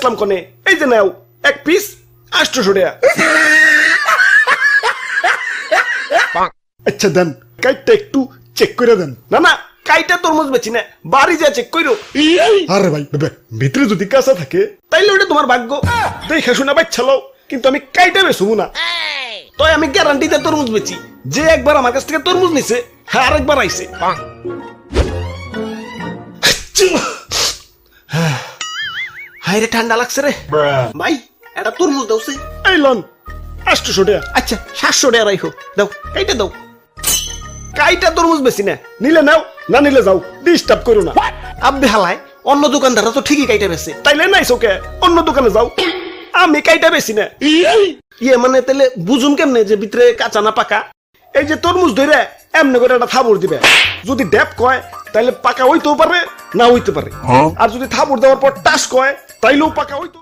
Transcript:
আসলাম কোনে এই যে নাও এক পিস 800 টাকা আচ্ছা দেন কাইটটা একটু চেক করে দেন না না কাইটা তরমুজ বেচি না বাড়ি যা চেক কইরো আরে ভাই ভিতরে যদি কাঁচা থাকে তাইলে ওটা তোমার ভাগ্য দেখে শুনে বাচ্চালো কিন্তু আমি কাইটা বেচবো না তাই আমি গ্যারান্টিতে তরমুজ বেচি যে একবার আমার কাছ থেকে তরমুজ নিছে হ্যাঁ আরেকবার আইছে হাই রে ঠান্ডা লাগছে রে ভাই এটা তরমুজ দাও সে এই লন 800 টাকা আচ্ছা 700 টাকা রাখো দাও কাইটা দাও কাইটা তরমুজ বেশি না নিলে নাও না নিলে যাও ডিস্টার্ব করো না আব্বে হালায় অন্য দোকানদাররা তো ঠিকই কাইটা বেচে তাইলে নাইছো কে অন্য দোকানে যাও আমি কাইটা বেশি না ইয়ে মানে তাহলে বুঝুন কেমনে যে ভিতরে কাঁচা না পাকা এই যে তরমুজ ধরে এমনি করে একটা থাবড় দিবে যদি ড্যাপ কয় তাইলে পাকা হইতেও পারে না হইতে পারে আর যদি থাবড় দেওয়ার পর টাস কয় তাইলেও পাকা হইতো